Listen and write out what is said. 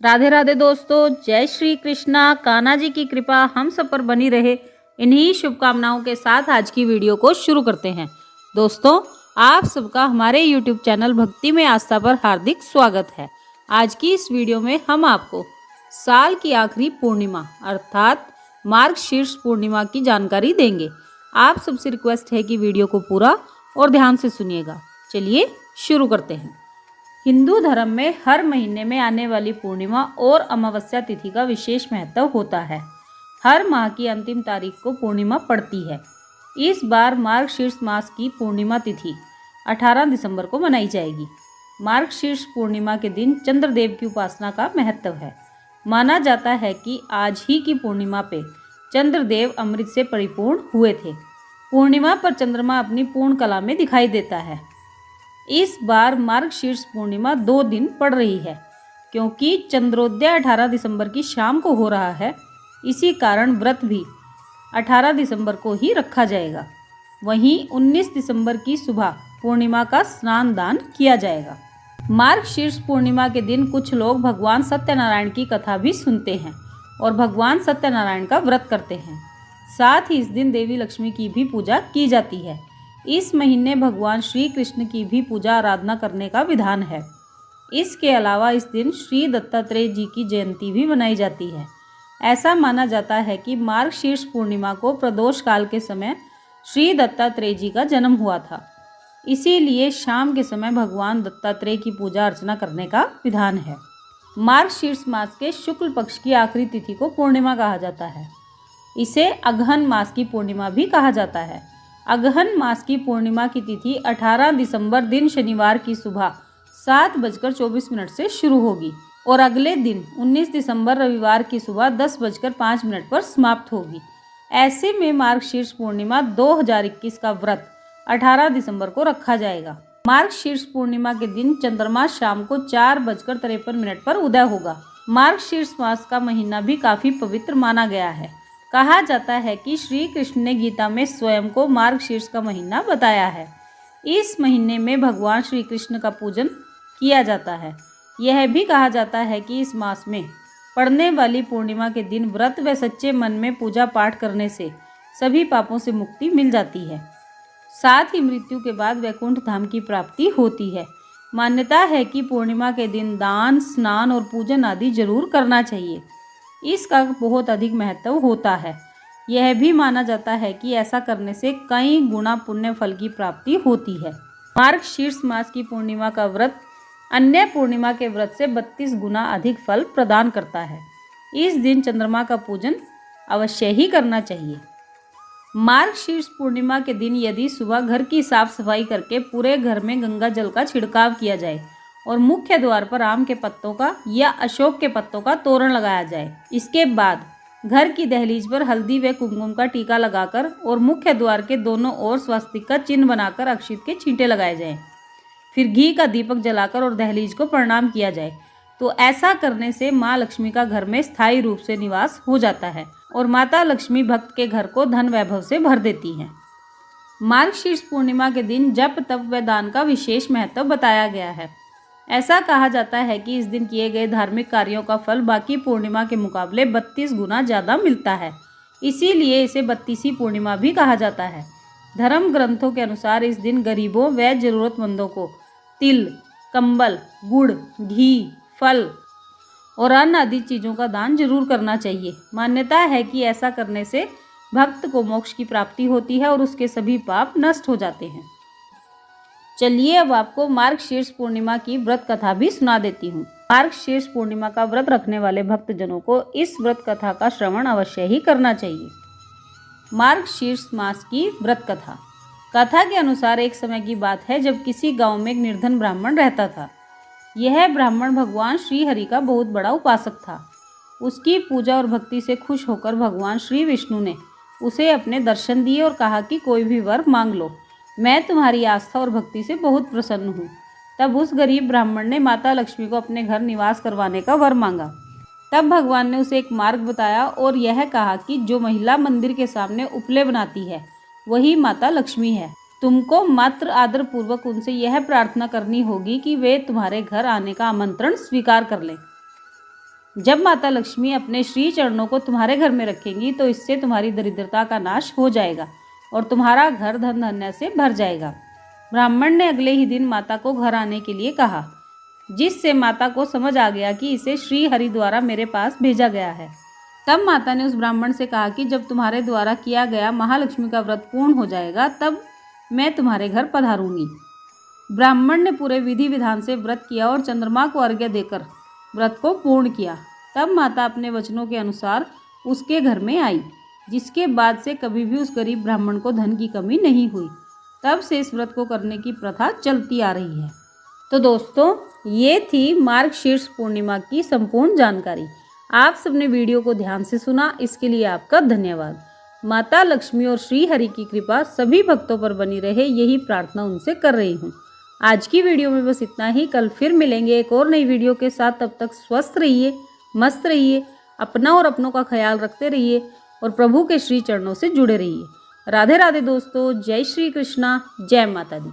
राधे राधे दोस्तों, जय श्री कृष्णा। कान्हा जी की कृपा हम सब पर बनी रहे, इन्हीं शुभकामनाओं के साथ आज की वीडियो को शुरू करते हैं। दोस्तों, आप सबका हमारे YouTube चैनल भक्ति में आस्था पर हार्दिक स्वागत है। आज की इस वीडियो में हम आपको साल की आखिरी पूर्णिमा अर्थात मार्गशीर्ष पूर्णिमा की जानकारी देंगे। आप सबसे रिक्वेस्ट है कि वीडियो को पूरा और ध्यान से सुनिएगा। चलिए शुरू करते हैं। हिंदू धर्म में हर महीने में आने वाली पूर्णिमा और अमावस्या तिथि का विशेष महत्व होता है। हर माह की अंतिम तारीख को पूर्णिमा पड़ती है। इस बार मार्गशीर्ष मास की पूर्णिमा तिथि 18 दिसंबर को मनाई जाएगी। मार्गशीर्ष पूर्णिमा के दिन चंद्रदेव की उपासना का महत्व है। माना जाता है कि आज ही की पूर्णिमा पे चंद्रदेव अमृत से परिपूर्ण हुए थे। पूर्णिमा पर चंद्रमा अपनी पूर्ण कला में दिखाई देता है। इस बार मार्गशीर्ष पूर्णिमा 2 दिन पड़ रही है, क्योंकि चंद्रोदय 18 दिसंबर की शाम को हो रहा है। इसी कारण व्रत भी 18 दिसंबर को ही रखा जाएगा। वहीं 19 दिसंबर की सुबह पूर्णिमा का स्नान दान किया जाएगा। मार्गशीर्ष पूर्णिमा के दिन कुछ लोग भगवान सत्यनारायण की कथा भी सुनते हैं और भगवान सत्यनारायण का व्रत करते हैं। साथ ही इस दिन देवी लक्ष्मी की भी पूजा की जाती है। इस महीने भगवान श्री कृष्ण की भी पूजा आराधना करने का विधान है। इसके अलावा इस दिन श्री दत्तात्रेय जी की जयंती भी मनाई जाती है। ऐसा माना जाता है कि मार्गशीर्ष पूर्णिमा को प्रदोष काल के समय श्री दत्तात्रेय जी का जन्म हुआ था। इसीलिए शाम के समय भगवान दत्तात्रेय की पूजा अर्चना करने का विधान है। मार्गशीर्ष मास के शुक्ल पक्ष की आखिरी तिथि को पूर्णिमा कहा जाता है। इसे अगहन मास की पूर्णिमा भी कहा जाता है। अगहन मास की पूर्णिमा की तिथि 18 दिसंबर दिन शनिवार की सुबह 7:24 से शुरू होगी और अगले दिन 19 दिसंबर रविवार की सुबह 10:05 पर समाप्त होगी। ऐसे में मार्गशीर्ष पूर्णिमा 2021 का व्रत 18 दिसंबर को रखा जाएगा। मार्गशीर्ष पूर्णिमा के दिन चंद्रमा शाम को 4:53 पर उदय होगा। मार्गशीर्ष मास का महीना भी काफी पवित्र माना गया है। कहा जाता है कि श्री कृष्ण ने गीता में स्वयं को मार्गशीर्ष का महीना बताया है। इस महीने में भगवान श्री कृष्ण का पूजन किया जाता है। यह भी कहा जाता है कि इस मास में पड़ने वाली पूर्णिमा के दिन व्रत व सच्चे मन में पूजा पाठ करने से सभी पापों से मुक्ति मिल जाती है। साथ ही मृत्यु के बाद वैकुंठ धाम की प्राप्ति होती है। मान्यता है कि पूर्णिमा के दिन दान, स्नान और पूजन आदि जरूर करना चाहिए। इसका बहुत अधिक महत्व होता है। यह भी माना जाता है कि ऐसा करने से कई गुना पुण्य फल की प्राप्ति होती है। मार्गशीर्ष मास की पूर्णिमा का व्रत अन्य पूर्णिमा के व्रत से 32 गुना अधिक फल प्रदान करता है। इस दिन चंद्रमा का पूजन अवश्य ही करना चाहिए। मार्गशीर्ष पूर्णिमा के दिन यदि सुबह घर की साफ सफाई करके पूरे घर में गंगा जल का छिड़काव किया जाए और मुख्य द्वार पर आम के पत्तों का या अशोक के पत्तों का तोरण लगाया जाए, इसके बाद घर की दहलीज पर हल्दी व कुमकुम का टीका लगाकर और मुख्य द्वार के दोनों ओर स्वस्तिक का चिन्ह बनाकर अक्षित के छींटे लगाए जाएं। फिर घी का दीपक जलाकर और दहलीज को प्रणाम किया जाए, तो ऐसा करने से माँ लक्ष्मी का घर में स्थायी रूप से निवास हो जाता है और माता लक्ष्मी भक्त के घर को धन वैभव से भर देती हैं। मार्गशीर्ष पूर्णिमा के दिन जप तप व दान का विशेष महत्व बताया गया है। ऐसा कहा जाता है कि इस दिन किए गए धार्मिक कार्यों का फल बाकी पूर्णिमा के मुकाबले 32 गुना ज़्यादा मिलता है। इसीलिए इसे 32वीं पूर्णिमा भी कहा जाता है। धर्म ग्रंथों के अनुसार इस दिन गरीबों व जरूरतमंदों को तिल, कंबल, गुड़, घी, फल और अन्न आदि चीज़ों का दान जरूर करना चाहिए। मान्यता है कि ऐसा करने से भक्त को मोक्ष की प्राप्ति होती है और उसके सभी पाप नष्ट हो जाते हैं। चलिए अब आपको मार्गशीर्ष पूर्णिमा की व्रत कथा भी सुना देती हूँ। मार्गशीर्ष पूर्णिमा का व्रत रखने वाले भक्तजनों को इस व्रत कथा का श्रवण अवश्य ही करना चाहिए। मार्गशीर्ष मास की व्रत कथा। कथा के अनुसार एक समय की बात है जब किसी गांव में एक निर्धन ब्राह्मण रहता था। यह ब्राह्मण भगवान श्री हरि का बहुत बड़ा उपासक था। उसकी पूजा और भक्ति से खुश होकर भगवान श्री विष्णु ने उसे अपने दर्शन दिए और कहा कि कोई भी वर मांग लो, मैं तुम्हारी आस्था और भक्ति से बहुत प्रसन्न हूँ। तब उस गरीब ब्राह्मण ने माता लक्ष्मी को अपने घर निवास करवाने का वर मांगा। तब भगवान ने उसे एक मार्ग बताया और यह कहा कि जो महिला मंदिर के सामने उपले बनाती है वही माता लक्ष्मी है। तुमको मात्र आदर पूर्वक उनसे यह प्रार्थना करनी होगी कि वे तुम्हारे घर आने का आमंत्रण स्वीकार कर लें। जब माता लक्ष्मी अपने श्री चरणों को तुम्हारे घर में रखेंगी तो इससे तुम्हारी दरिद्रता का नाश हो जाएगा और तुम्हारा घर धन धान्य से भर जाएगा। ब्राह्मण ने अगले ही दिन माता को घर आने के लिए कहा, जिससे माता को समझ आ गया कि इसे श्री हरि द्वारा मेरे पास भेजा गया है। तब माता ने उस ब्राह्मण से कहा कि जब तुम्हारे द्वारा किया गया महालक्ष्मी का व्रत पूर्ण हो जाएगा तब मैं तुम्हारे घर पधारूंगी। ब्राह्मण ने पूरे विधि विधान से व्रत किया और चंद्रमा को अर्घ्य देकर व्रत को पूर्ण किया। तब माता अपने वचनों के अनुसार उसके घर में आई, जिसके बाद से कभी भी उस गरीब ब्राह्मण को धन की कमी नहीं हुई। तब से इस व्रत को करने की प्रथा चलती आ रही है। तो दोस्तों, ये थी मार्गशीर्ष पूर्णिमा की संपूर्ण जानकारी। आप सबने वीडियो को ध्यान से सुना, इसके लिए आपका धन्यवाद। माता लक्ष्मी और श्री हरि की कृपा सभी भक्तों पर बनी रहे, यही प्रार्थना उनसे कर रही हूँ। आज की वीडियो में बस इतना ही। कल फिर मिलेंगे एक और नई वीडियो के साथ। तब तक स्वस्थ रहिए, मस्त रहिए, अपना और अपनों का ख्याल रखते रहिए और प्रभु के श्री चरणों से जुड़े रहिए। राधे राधे दोस्तों, जय श्री कृष्णा, जय माता दी।